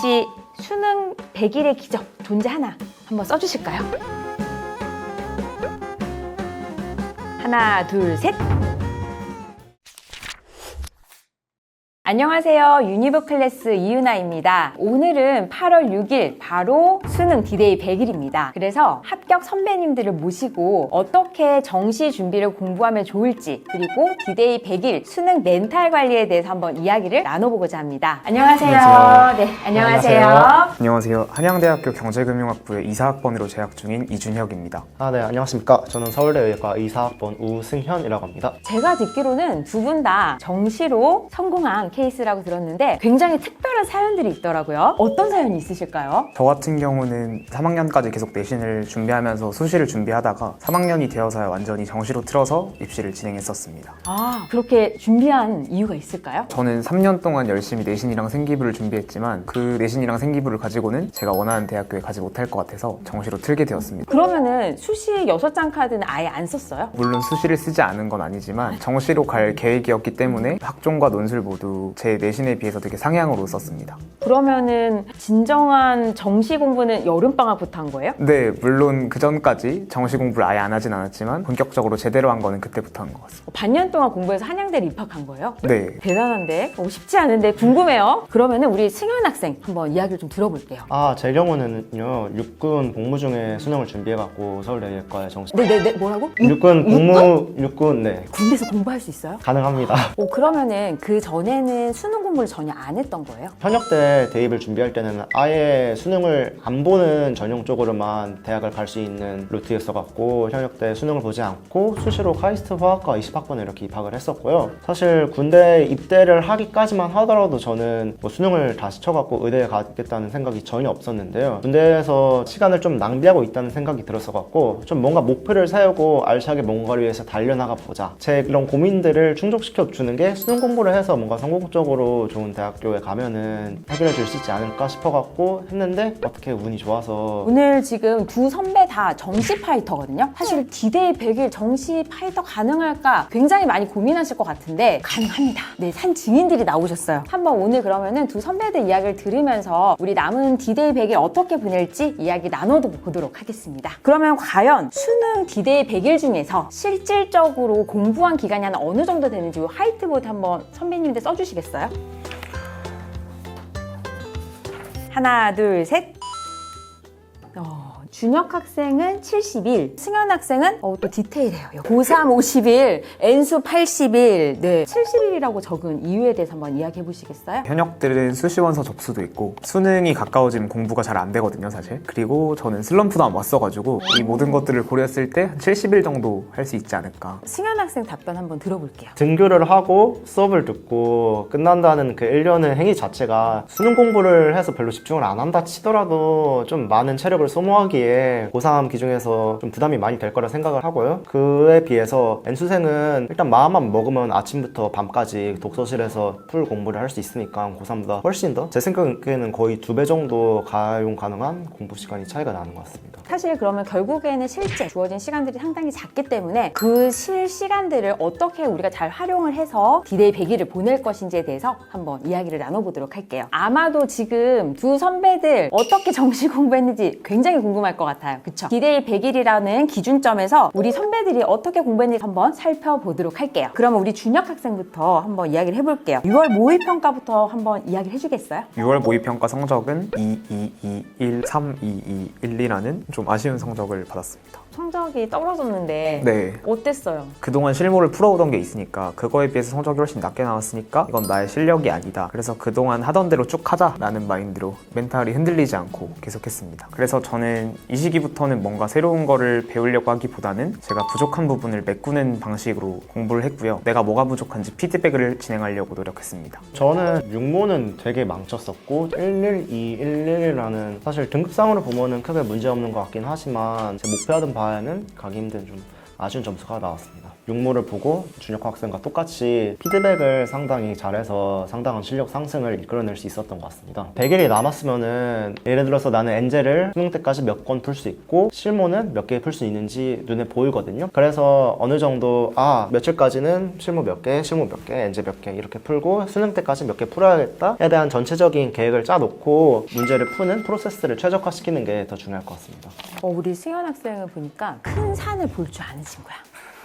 혹시 수능 100일의 기적 존재하나 한번 써주실까요? 하나, 둘, 셋. 안녕하세요. 유니브 클래스 이윤아입니다. 오늘은 8월 6일 바로 수능 D-Day 100일입니다. 그래서 합격 선배님들을 모시고 어떻게 정시 준비를 공부하면 좋을지, 그리고 D-Day 100일 수능 멘탈 관리에 대해서 한번 이야기를 나눠보고자 합니다. 안녕하세요. 안녕하세요. 네, 안녕하세요. 안녕하세요. 한양대학교 경제금융학부의 이사학번으로 재학 중인 이준혁입니다. 네, 안녕하십니까. 저는 서울대의과 이사학번 우승현이라고 합니다. 제가 듣기로는 두 분 다 정시로 성공한 케이스라고 들었는데 굉장히 특별한 사연들이 있더라고요. 어떤 사연이 있으실까요? 저 같은 경우는 3학년까지 계속 내신을 준비하면서 수시를 준비하다가 3학년이 되어서야 완전히 정시로 틀어서 입시를 진행했었습니다. 아, 그렇게 준비한 이유가 있을까요? 저는 3년 동안 열심히 내신이랑 생기부를 준비했지만 그 내신이랑 생기부를 가지고는 제가 원하는 대학교에 가지 못할 것 같아서 정시로 틀게 되었습니다. 그러면은 수시 6장 카드는 아예 안 썼어요? 물론 수시를 쓰지 않은 건 아니지만 정시로 갈 계획이었기 때문에 학종과 논술 모두 제 내신에 비해서 되게 상향으로 썼습니다. 그러면은 진정한 정시 공부는 여름방학부터 한 거예요? 네, 물론 그 전까지 정시 공부를 아예 안 하진 않았지만 본격적으로 제대로 한 거는 그때부터 한 것 같습니다. 반년 동안 공부해서 한양대를 입학한 거예요? 네. 대단한데? 쉽지 않은데 궁금해요. 그러면은 우리 승현 학생 한번 이야기를 좀 들어볼게요. 제 경우는요, 육군 복무 중에 수능을 준비해갖고 서울대의과에 정시. 네네네, 뭐라고? 육군 복무, 육군, 네. 군대에서 공부할 수 있어요? 가능합니다. 그러면은 그 전에는 수능 공부를 전혀 안 했던 거예요? 현역 때 대입을 준비할 때는 아예 수능을 안 보는 전형 쪽으로만 대학을 갈 수 있는 루트였어갖고 현역 때 수능을 보지 않고 수시로 카이스트 화학과 20학번에 이렇게 입학을 했었고요. 사실 군대 입대를 하기까지만 하더라도 저는 뭐 수능을 다시 쳐갖고 의대에 가겠다는 생각이 전혀 없었는데요. 군대에서 시간을 좀 낭비하고 있다는 생각이 들었어갖고 좀 뭔가 목표를 세우고 알차게 뭔가를 위해서 달려나가 보자. 제 이런 고민들을 충족시켜 주는 게 수능 공부를 해서 뭔가 성공적으로 좋은 대학교에 가면은 해결해 줄 수 있지 않을까 싶어갖고 했는데 어떻게 운이 좋아서. 오늘 지금 두 선배 다 정시 파이터거든요. 사실 D-Day 100일 정시 파이터 가능할까 굉장히 많이 고민하실 것 같은데 가능합니다. 네, 산 증인들이 나오셨어요. 한번 오늘 그러면은 두 선배들 이야기를 들으면서 우리 남은 D-Day 100일 어떻게 보낼지 이야기 나눠보도록 하겠습니다. 그러면 과연 수능 D-Day 100일 중에서 실질적으로 공부한 기간이 한 어느 정도 되는지 화이트보드 한번 선배님들 써주시겠어요? 하나, 둘, 셋. 준혁 학생은 70일, 승현 학생은 또 디테일해요. 고3 50일, N수 80일, 네, 70일이라고 적은 이유에 대해서 한번 이야기해 보시겠어요? 현역들은 수시원서 접수도 있고 수능이 가까워지면 공부가 잘 안 되거든요, 사실. 그리고 저는 슬럼프도 안 왔어가지고 이 모든 것들을 고려했을 때 한 70일 정도 할 수 있지 않을까. 승현 학생 답변 한번 들어볼게요. 등교를 하고 수업을 듣고 끝난다는 그 1년의 행위 자체가 수능 공부를 해서 별로 집중을 안 한다 치더라도 좀 많은 체력을 소모하기에 고3 기준에서 좀 부담이 많이 될 거라 생각을 하고요. 그에 비해서 N수생은 일단 마음만 먹으면 아침부터 밤까지 독서실에서 풀 공부를 할 수 있으니까 고3보다 훨씬 더 제 생각에는 거의 2배 정도 가용 가능한 공부 시간이 차이가 나는 것 같습니다. 사실 그러면 결국에는 실제 주어진 시간들이 상당히 작기 때문에 그 실시간들을 어떻게 우리가 잘 활용을 해서 D-Day 100일을 보낼 것인지에 대해서 한번 이야기를 나눠보도록 할게요. 아마도 지금 두 선배들 어떻게 정시 공부했는지 굉장히 궁금할 것 같아요. 그쵸? D-Day 100일이라는 기준점에서 우리 선배들이 어떻게 공부했는지 한번 살펴보도록 할게요. 그러면 우리 준혁 학생부터 한번 이야기를 해볼게요. 6월 모의평가부터 한번 이야기를 해주겠어요? 6월 모의평가 성적은 2, 2, 2, 1, 3, 2, 2, 1, 2라는 좀 아쉬운 성적을 받았습니다. 성적이 떨어졌는데 네. 어땠어요? 그동안 실무를 풀어오던 게 있으니까 그거에 비해서 성적이 훨씬 낮게 나왔으니까 이건 나의 실력이 아니다. 그래서 그동안 하던 대로 쭉 하자라는 마인드로 멘탈이 흔들리지 않고 계속했습니다. 그래서 저는 이 시기부터는 뭔가 새로운 거를 배우려고 하기보다는 제가 부족한 부분을 메꾸는 방식으로 공부를 했고요. 내가 뭐가 부족한지 피드백을 진행하려고 노력했습니다. 저는 육모는 되게 망쳤었고 11211이라는 사실 등급상으로 보면은 크게 문제없는 것 같긴 하지만 제 목표하던 바에는 가기 힘든 좀 아쉬운 점수가 나왔습니다. 육모를 보고 준혁 학생과 똑같이 피드백을 상당히 잘해서 상당한 실력 상승을 이끌어낼 수 있었던 것 같습니다. 100일이 남았으면은 예를 들어서 나는 엔제를 수능 때까지 몇 권 풀 수 있고 실무는 몇 개 풀 수 있는지 눈에 보이거든요. 그래서 어느 정도 며칠까지는 실무 몇 개, 실무 몇 개, 엔제 몇 개 이렇게 풀고 수능 때까지 몇 개 풀어야겠다에 대한 전체적인 계획을 짜놓고 문제를 푸는 프로세스를 최적화시키는 게 더 중요할 것 같습니다. 우리 승현 학생을 보니까 큰 산을 볼 줄 아는 친구야.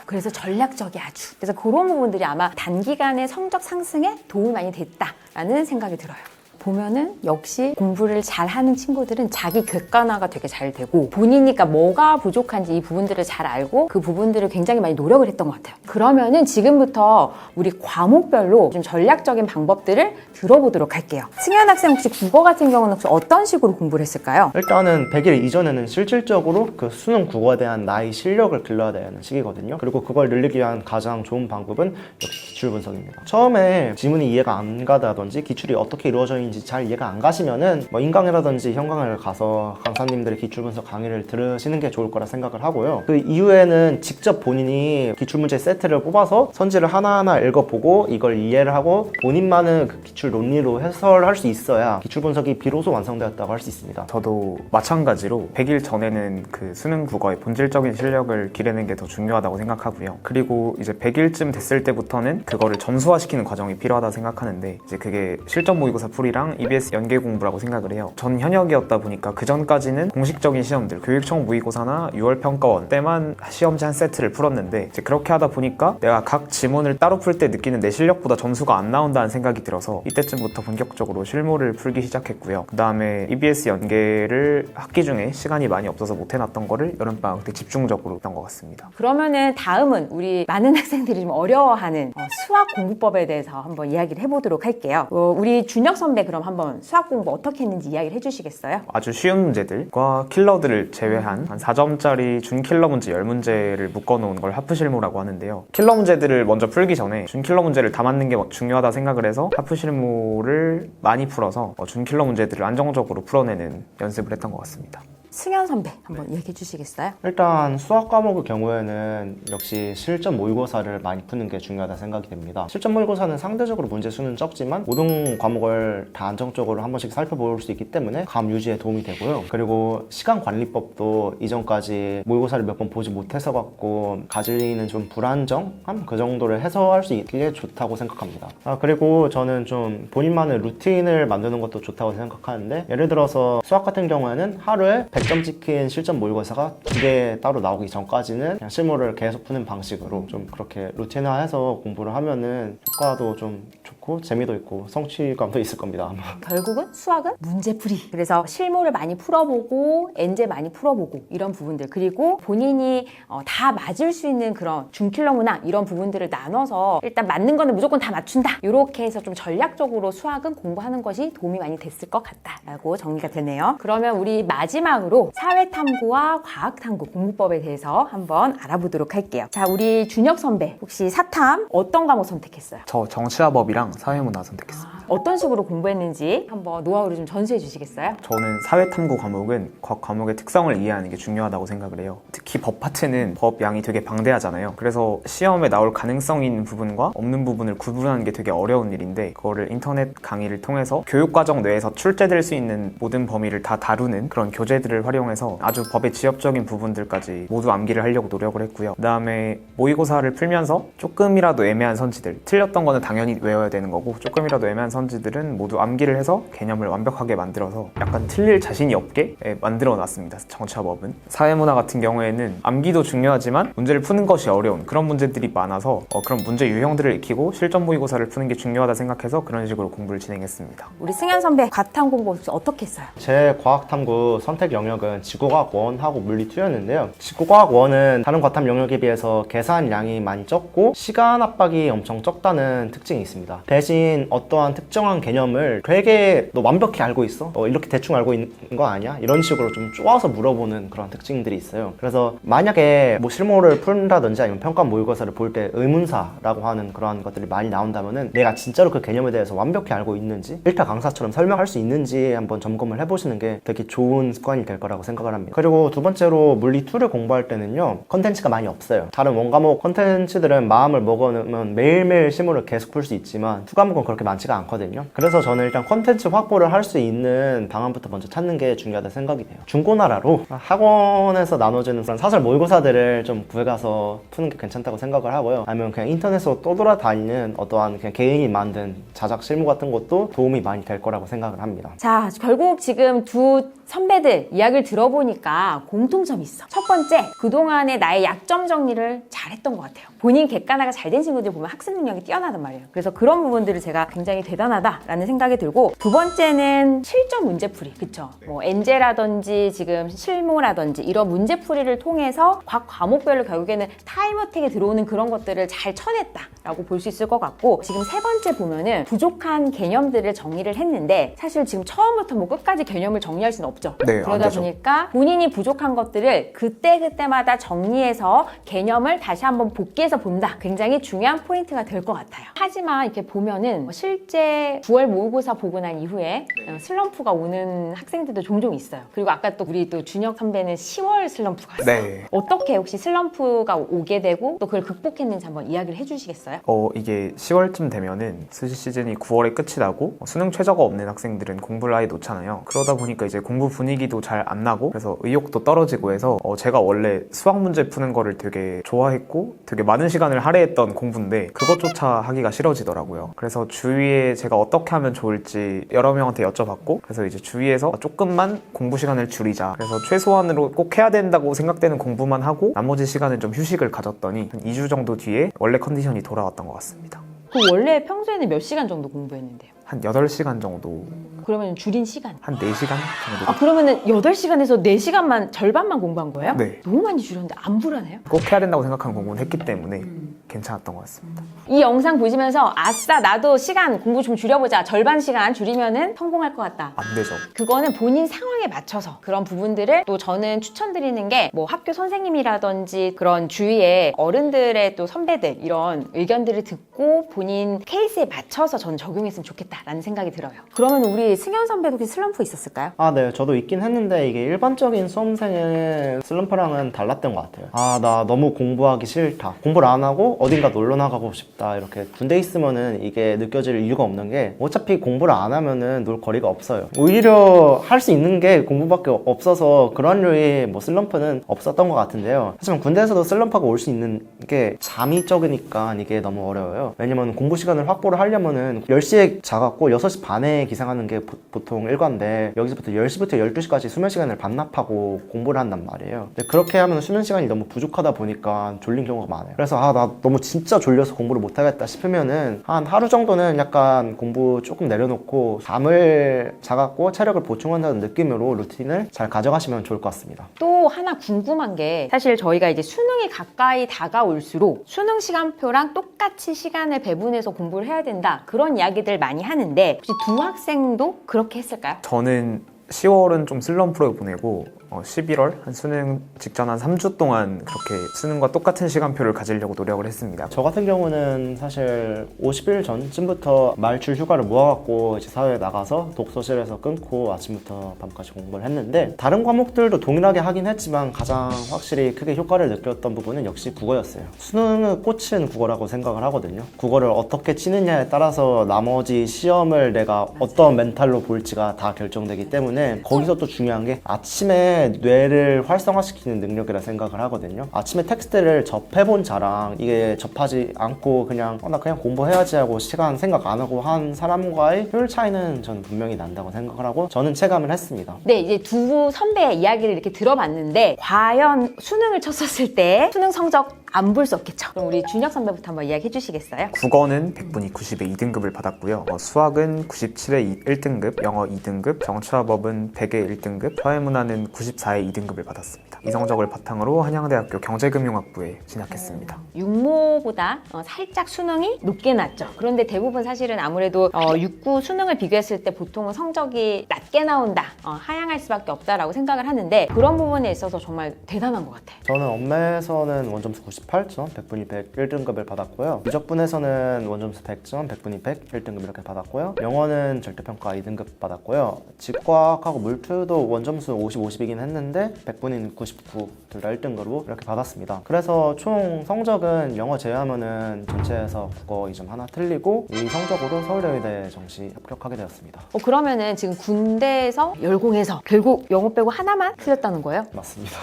그래서 전략적이 아주. 그래서 그런 부분들이 아마 단기간에 성적 상승에 도움이 많이 됐다라는 생각이 들어요. 보면은 역시 공부를 잘하는 친구들은 자기 객관화가 되게 잘 되고 본인이니까 뭐가 부족한지 이 부분들을 잘 알고 그 부분들을 굉장히 많이 노력을 했던 것 같아요. 그러면은 지금부터 우리 과목별로 좀 전략적인 방법들을 들어보도록 할게요. 승현 학생 혹시 국어 같은 경우는 혹시 어떤 식으로 공부를 했을까요? 일단은 100일 이전에는 실질적으로 그 수능 국어에 대한 나의 실력을 길러야 되는 시기거든요. 그리고 그걸 늘리기 위한 가장 좋은 방법은 역시 기출 분석입니다. 처음에 지문이 이해가 안 가다든지 기출이 어떻게 이루어져 있는지 잘 이해가 안 가시면은 인강이라든지 현강을 가서 강사님들의 기출 분석 강의를 들으시는 게 좋을 거라 생각을 하고요. 그 이후에는 직접 본인이 기출 문제 세트를 뽑아서 선지를 하나하나 읽어보고 이걸 이해를 하고 본인만의 그 기출 논리로 해설할 수 있어야 기출 분석이 비로소 완성되었다고 할 수 있습니다. 저도 마찬가지로 100일 전에는 그 수능 국어의 본질적인 실력을 기르는 게 더 중요하다고 생각하고요. 그리고 이제 100일쯤 됐을 때부터는 그거를 점수화시키는 과정이 필요하다 생각하는데 이제 그게 실전 모의고사 풀이랑 EBS 연계 공부라고 생각을 해요. 전 현역이었다 보니까 그 전까지는 공식적인 시험들, 교육청 모의고사나 6월 평가원 때만 시험지 한 세트를 풀었는데 이제 그렇게 하다 보니까 내가 각 지문을 따로 풀 때 느끼는 내 실력보다 점수가 안 나온다는 생각이 들어서 이때쯤부터 본격적으로 실무를 풀기 시작했고요. 그 다음에 EBS 연계를 학기 중에 시간이 많이 없어서 못 해놨던 거를 여름방학 때 집중적으로 했던 것 같습니다. 그러면은 다음은 우리 많은 학생들이 좀 어려워하는 수학 공부법에 대해서 한번 이야기를 해보도록 할게요. 우리 준혁 선배 그럼 한번 수학 공부 어떻게 했는지 이야기를 해주시겠어요? 아주 쉬운 문제들과 킬러들을 제외한 한 4점짜리 준킬러 문제 10문제를 묶어놓은 걸 하프실무라고 하는데요. 킬러 문제들을 먼저 풀기 전에 준킬러 문제를 다 맞는 게 중요하다 생각을 해서 하프실무를 많이 풀어서 준킬러 문제들을 안정적으로 풀어내는 연습을 했던 것 같습니다. 승현 선배 한번 얘기해 주시겠어요? 일단 수학 과목의 경우에는 역시 실전 모의고사를 많이 푸는 게 중요하다 생각이 됩니다. 실전 모의고사는 상대적으로 문제 수는 적지만 모든 과목을 다 안정적으로 한 번씩 살펴볼 수 있기 때문에 감 유지에 도움이 되고요. 그리고 시간 관리법도 이전까지 모의고사를 몇 번 보지 못해서 갖고 가지는 좀 불안정함? 그 정도를 해소할 수 있게 좋다고 생각합니다. 그리고 저는 좀 본인만의 루틴을 만드는 것도 좋다고 생각하는데 예를 들어서 수학 같은 경우에는 하루에 100점 찍힌 실전 모의고사가 2개 따로 나오기 전까지는 그냥 실무를 계속 푸는 방식으로 좀 그렇게 루틴화해서 공부를 하면은 효과도 좀 좋고 재미도 있고 성취감도 있을 겁니다. 아마. 결국은 수학은 문제풀이. 그래서 실무를 많이 풀어보고 엔제 많이 풀어보고 이런 부분들 그리고 본인이 다 맞을 수 있는 그런 준킬러 문항 이런 부분들을 나눠서 일단 맞는 거는 무조건 다 맞춘다. 이렇게 해서 좀 전략적으로 수학은 공부하는 것이 도움이 많이 됐을 것 같다라고 정리가 되네요. 그러면 우리 마지막으로 사회탐구와 과학탐구 공부법에 대해서 한번 알아보도록 할게요. 자, 우리 준혁 선배 혹시 사탐 어떤 과목 선택했어요? 저 정치화법이랑 사회문화 선택했습니다. 어떤 식으로 공부했는지 한번 노하우를 좀 전수해 주시겠어요? 저는 사회탐구 과목은 각 과목의 특성을 이해하는 게 중요하다고 생각을 해요. 특히 법 파트는 법 양이 되게 방대하잖아요. 그래서 시험에 나올 가능성이 있는 부분과 없는 부분을 구분하는 게 되게 어려운 일인데 그거를 인터넷 강의를 통해서 교육과정 내에서 출제될 수 있는 모든 범위를 다 다루는 그런 교재들을 활용해서 아주 법의 지엽적인 부분들까지 모두 암기를 하려고 노력을 했고요. 그 다음에 모의고사를 풀면서 조금이라도 애매한 선지들, 틀렸던 거는 당연히 외워야 되는 거고 조금이라도 애매한 선지들은 모두 암기를 해서 개념을 완벽하게 만들어서 약간 틀릴 자신이 없게 만들어 놨습니다. 정치화법은. 사회문화 같은 경우에는 암기도 중요하지만 문제를 푸는 것이 어려운 그런 문제들이 많아서 그런 문제 유형들을 익히고 실전 모의고사를 푸는 게 중요하다 생각해서 그런 식으로 공부를 진행했습니다. 우리 승현 선배 과탐 공부 혹시 어떻게 했어요? 제 과학탐구 선택 영역은 지구과학 1하고 물리 2였는데요. 지구과학 1은 다른 과탐 영역에 비해서 계산량이 많이 적고 시간 압박이 엄청 적다는 특징이 있습니다. 대신 어떠한 특정한 개념을 되게 너 완벽히 알고 있어? 이렇게 대충 알고 있는 거 아니야? 이런 식으로 좀 쪼아서 물어보는 그런 특징들이 있어요. 그래서 만약에 뭐 실무를 푼다든지 아니면 평가 모의고사를 볼 때 의문사라고 하는 그런 것들이 많이 나온다면은 내가 진짜로 그 개념에 대해서 완벽히 알고 있는지, 일타 강사처럼 설명할 수 있는지 한번 점검을 해보시는 게 되게 좋은 습관이 될 거라고 생각을 합니다. 그리고 두 번째로 물리 2를 공부할 때는요, 컨텐츠가 많이 없어요. 다른 원과목 컨텐츠들은 마음을 먹어놓으면 매일매일 실무를 계속 풀 수 있지만 수과목은 그렇게 많지가 않거든요. 그래서 저는 일단 컨텐츠 확보를 할 수 있는 방안부터 먼저 찾는 게 중요하다 생각이 돼요. 중고나라로 학원에서 나눠주는 그런 사설 모의고사들을 좀 구해가서 푸는 게 괜찮다고 생각을 하고요. 아니면 그냥 인터넷으로 떠돌아다니는 어떠한 그냥 개인이 만든 자작 실무 같은 것도 도움이 많이 될 거라고 생각을 합니다. 자, 결국 지금 두 선배들 이야기를 들어보니까 공통점이 있어. 첫 번째, 그동안의 나의 약점 정리를 잘했던 것 같아요. 본인 객관화가 잘 된 친구들 보면 학습 능력이 뛰어나단 말이에요. 그래서 그런 부분들을 제가 굉장히 대단하다라는 생각이 들고, 두 번째는 실전 문제풀이, 그쵸? 뭐 엔제라든지 지금 실무라든지 이런 문제풀이를 통해서 각 과목별로 결국에는 타임어택에 들어오는 그런 것들을 잘 쳐냈다라고 볼 수 있을 것 같고, 지금 세 번째 보면은 부족한 개념들을 정리를 했는데 사실 지금 처음부터 뭐 끝까지 개념을 정리할 수는 없죠. 네, 그러다 안 되죠. 보니까 본인이 부족한 것들을 그때그때마다 정리해서 개념을 다시 한번 복귀해서 본다. 굉장히 중요한 포인트가 될 것 같아요. 하지만 이렇게 보면은 실제 9월 모의고사 보고 난 이후에 슬럼프가 오는 학생들도 종종 있어요. 그리고 아까 또 우리 또 준혁 선배는 10월 슬럼프가 있어요. 네. 어떻게 혹시 슬럼프가 오게 되고 또 그걸 극복했는지 한번 이야기를 해주시겠어요? 이게 10월쯤 되면은 수시 시즌이 9월에 끝이 나고 수능 최저가 없는 학생들은 공부를 아예 놓잖아요. 그러다 보니까 이제 공부 분위기도 잘 안 나고 그래서 의욕도 떨어지고 해서 제가 원래 수학 문제 푸는 거를 되게 좋아했고 되게 많은 시간을 할애했던 공부인데 그것조차 하기가 싫어지더라고요. 그래서 주위에 제가 어떻게 하면 좋을지 여러 명한테 여쭤봤고, 그래서 이제 주위에서 조금만 공부 시간을 줄이자, 그래서 최소한으로 꼭 해야 된다고 생각되는 공부만 하고 나머지 시간은 좀 휴식을 가졌더니 한 2주 정도 뒤에 원래 컨디션이 돌아왔던 것 같습니다. 그 원래 평소에는 몇 시간 정도 공부했는데요? 한 8시간 정도, 그러면 줄인 시간? 한 4시간 정도. 아, 그러면은 8시간에서 4시간만, 절반만 공부한 거예요? 네. 너무 많이 줄였는데 안 불안해요? 꼭 해야 된다고 생각한 공부는 했기 때문에 괜찮았던 것 같습니다. 이 영상 보시면서 아싸 나도 시간 공부 좀 줄여보자, 절반 시간 줄이면은 성공할 것 같다. 안 되죠. 그거는 본인 상황에 맞춰서 그런 부분들을 또 저는 추천드리는 게 뭐 학교 선생님이라든지 그런 주위에 어른들의 또 선배들 이런 의견들을 듣고 본인 케이스에 맞춰서 저는 적용했으면 좋겠다라는 생각이 들어요. 그러면 우리 승현 선배도 혹시 슬럼프 있었을까요? 네. 저도 있긴 했는데 이게 일반적인 수험생의 슬럼프랑은 달랐던 것 같아요. 나 너무 공부하기 싫다. 공부를 안 하고 어딘가 놀러 나가고 싶다. 이렇게 군대 있으면은 이게 느껴질 이유가 없는 게 어차피 공부를 안 하면은 놀 거리가 없어요. 오히려 할 수 있는 게 공부밖에 없어서 그런 류의 뭐 슬럼프는 없었던 것 같은데요. 하지만 군대에서도 슬럼프가 올 수 있는 게 잠이 적으니까 이게 너무 어려워요. 왜냐면 공부 시간을 확보를 하려면은 10시에 자갖고 6시 반에 기상하는 게 보통 일과인데 여기서부터 10시부터 12시까지 수면 시간을 반납하고 공부를 한단 말이에요. 근데 그렇게 하면 수면 시간이 너무 부족하다 보니까 졸린 경우가 많아요. 그래서 나 너무 진짜 졸려서 공부를 못하겠다 싶으면은 한 하루 정도는 약간 공부 조금 내려놓고 잠을 자갖고 체력을 보충한다는 느낌으로 루틴을 잘 가져가시면 좋을 것 같습니다. 또 하나 궁금한 게, 사실 저희가 이제 수능이 가까이 다가올수록 수능 시간표랑 똑같이 시간을 배분해서 공부를 해야 된다, 그런 이야기들 많이 하는데 혹시 두 학생도 그렇게 했을까요? 저는 10월은 좀 슬럼프로 보내고 11월 한 수능 직전 한 3주 동안 그렇게 수능과 똑같은 시간표를 가지려고 노력을 했습니다. 저 같은 경우는 사실 50일 전쯤부터 말출 휴가를 모아갖고 이제 사회에 나가서 독서실에서 끊고 아침부터 밤까지 공부를 했는데, 다른 과목들도 동일하게 하긴 했지만 가장 확실히 크게 효과를 느꼈던 부분은 역시 국어였어요. 수능의 꽃은 국어라고 생각을 하거든요. 국어를 어떻게 치느냐에 따라서 나머지 시험을 내가 어떤 멘탈로 볼지가 다 결정되기 때문에 거기서 또 중요한 게 아침에 뇌를 활성화시키는 능력이라 생각을 하거든요. 아침에 텍스트를 접해본 자랑, 이게 접하지 않고 그냥 나 그냥 공부해야지 하고 시간 생각 안 하고 한 사람과의 효율 차이는 저는 분명히 난다고 생각을 하고 저는 체감을 했습니다. 네, 이제 두 선배의 이야기를 이렇게 들어봤는데 과연 수능을 쳤었을 때 수능 성적 안 볼 수 없겠죠. 그럼 우리 준혁 선배부터 한번 이야기해 주시겠어요? 국어는 100분이 90에 2등급을 받았고요. 수학은 97에 1등급, 영어 2등급, 정치화법은 100에 1등급, 사회문화는 94에 2등급을 받았습니다. 했습니다. 이 성적을 바탕으로 한양대학교 경제금융학부에 진학했습니다. 육모보다 살짝 수능이 높게 났죠. 그런데 대부분 사실은 아무래도 육구 수능을 비교했을 때 보통은 성적이 낮게 나온다, 하향할 수밖에 없다라고 생각을 하는데 그런 부분에 있어서 정말 대단한 것 같아. 저는 엄매에서는 원점수 98점, 100분이 100 1등급을 받았고요. 미적분에서는 원점수 100점, 100분이 100 1등급 이렇게 받았고요. 영어는 절대평가 2등급 받았고요. 직과학하고 물투도 원점수 50, 50이긴 했는데 100분인 99 둘 다 1등급으로 이렇게 받았습니다. 그래서 총 성적은 영어 제외하면은 전체에서 국어 2점 하나 틀리고 이 성적으로 서울여의대 정시 합격하게 되었습니다. 그러면은 지금 군대에서 열공해서 결국 영어 빼고 하나만 틀렸다는 거예요? 맞습니다.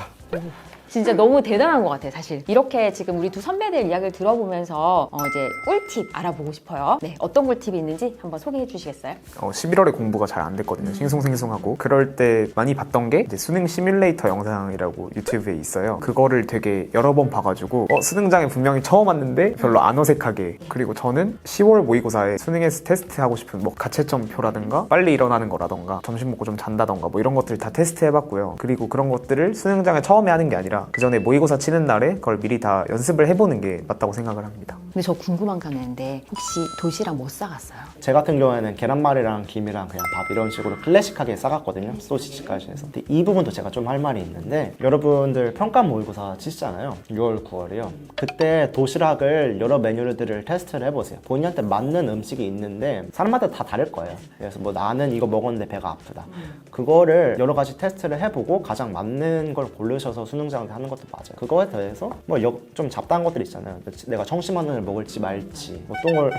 진짜 너무 대단한 것 같아요, 사실. 이렇게 지금 우리 두 선배들 이야기를 들어보면서 이제 꿀팁 알아보고 싶어요. 네, 어떤 꿀팁이 있는지 한번 소개해 주시겠어요? 11월에 공부가 잘 안 됐거든요. 싱숭생숭하고. 그럴 때 많이 봤던 게 이제 수능 시뮬레이터 영상이라고 유튜브에 있어요. 그거를 되게 여러 번 봐가지고 수능장에 분명히 처음 왔는데 별로 안 어색하게. 그리고 저는 10월 모의고사에 수능에서 테스트하고 싶은 뭐 가채점표라든가 빨리 일어나는 거라던가 점심 먹고 좀 잔다던가 뭐 이런 것들 다 테스트해봤고요. 그리고 그런 것들을 수능장에 처음에 하는 게 아니라 그 전에 모의고사 치는 날에 그걸 미리 다 연습을 해보는 게 맞다고 생각을 합니다. 근데 저 궁금한 게 있는데 혹시 도시락 못 싸갔어요? 제 같은 경우에는 계란말이랑 김이랑 그냥 밥 이런 식으로 클래식하게 싸갔거든요. 소시지까지 해서. 근데 이 부분도 제가 좀 할 말이 있는데 여러분들 평가 모의고사 치시잖아요. 6월, 9월이요. 그때 도시락을 여러 메뉴들을 테스트를 해보세요. 본인한테 맞는 음식이 있는데 사람마다 다 다를 거예요. 그래서 뭐 나는 이거 먹었는데 배가 아프다. 그거를 여러 가지 테스트를 해보고 가장 맞는 걸 고르셔서 수능장한테 하는 것도 맞아요. 그거에 대해서 뭐 좀 잡다한 것들 있잖아요. 내가 청심환을 먹을지 말지, 뭐 똥을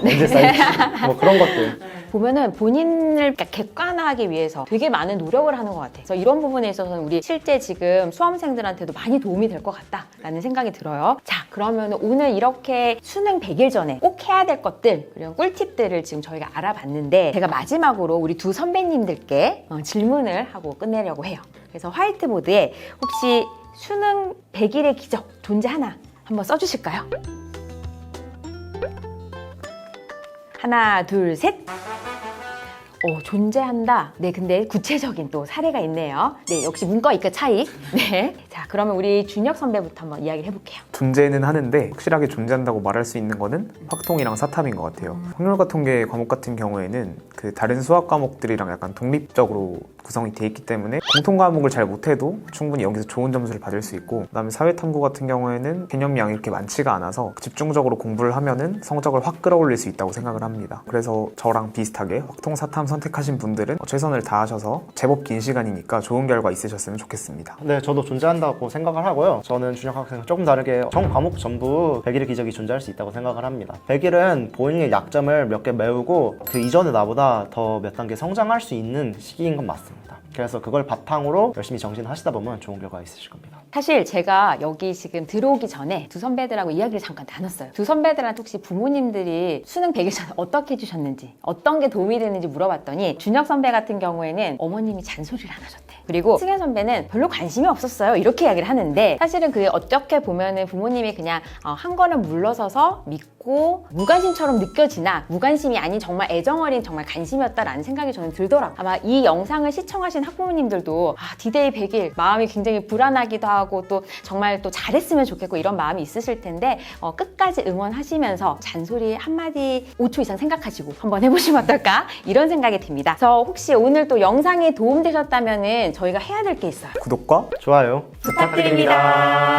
언제 쌀지, 뭐 그런 것들. 보면은 본인을 객관화하기 위해서 되게 많은 노력을 하는 것 같아요. 그래서 이런 부분에 있어서는 우리 실제 지금 수험생들한테도 많이 도움이 될 것 같다라는 생각이 들어요. 자, 그러면 오늘 이렇게 수능 100일 전에 꼭 해야 될 것들, 그리고 꿀팁들을 지금 저희가 알아봤는데 제가 마지막으로 우리 두 선배님들께 질문을 하고 끝내려고 해요. 그래서 화이트보드에 혹시 수능 100일의 기적 존재하나 한번 써주실까요? 하나, 둘, 셋! 존재한다. 네, 근데 구체적인 또 사례가 있네요. 네, 역시 문과 이과 차이. 네. 자, 그러면 우리 준혁 선배부터 한번 이야기를 해볼게요. 존재는 하는데 확실하게 존재한다고 말할 수 있는 거는 확통이랑 사탐인 것 같아요. 확률과 통계 과목 같은 경우에는 그 다른 수학 과목들이랑 약간 독립적으로 구성이 돼 있기 때문에 공통 과목을 잘 못해도 충분히 여기서 좋은 점수를 받을 수 있고, 그다음에 사회탐구 같은 경우에는 개념량이 이렇게 많지가 않아서 집중적으로 공부를 하면은 성적을 확 끌어올릴 수 있다고 생각을 합니다. 그래서 저랑 비슷하게 확통, 사탐 선택하신 분들은 최선을 다하셔서 제법 긴 시간이니까 좋은 결과 있으셨으면 좋겠습니다. 네, 저도 존재한다고 생각을 하고요. 저는 준혁 학생 조금 다르게 전 과목 전부 100일의 기적이 존재할 수 있다고 생각을 합니다. 100일은 본인의 약점을 몇 개 메우고 그 이전에 나보다 더 몇 단계 성장할 수 있는 시기인 건 맞습니다. 그래서 그걸 바탕으로 열심히 정진하시다 보면 좋은 결과가 있으실 겁니다. 사실 제가 여기 지금 들어오기 전에 두 선배들하고 이야기를 잠깐 나눴어요. 두 선배들한테 혹시 부모님들이 수능 100일 전에 어떻게 해주셨는지, 어떤 게 도움이 되는지 물어봤더니 준혁 선배 같은 경우에는 어머님이 잔소리를 안 하셨대. 그리고 승현 선배는 별로 관심이 없었어요. 이렇게 이야기를 하는데 사실은 그게 어떻게 보면은 부모님이 그냥 한 걸음 물러서서 믿고 무관심처럼 느껴지나 무관심이 아닌 정말 애정어린 정말 관심이었다라는 생각이 저는 들더라고요. 아마 이 영상을 시청하신 학부모님들도 디데이 100일 마음이 굉장히 불안하기도 하고 또 정말 또 잘했으면 좋겠고 이런 마음이 있으실 텐데 끝까지 응원하시면서 잔소리 한마디 5초 이상 생각하시고 한번 해보시면 어떨까 이런 생각이 듭니다. 그래서 혹시 오늘 또 영상이 도움되셨다면은 저희가 해야 될 게 있어요. 구독과 좋아요 부탁드립니다.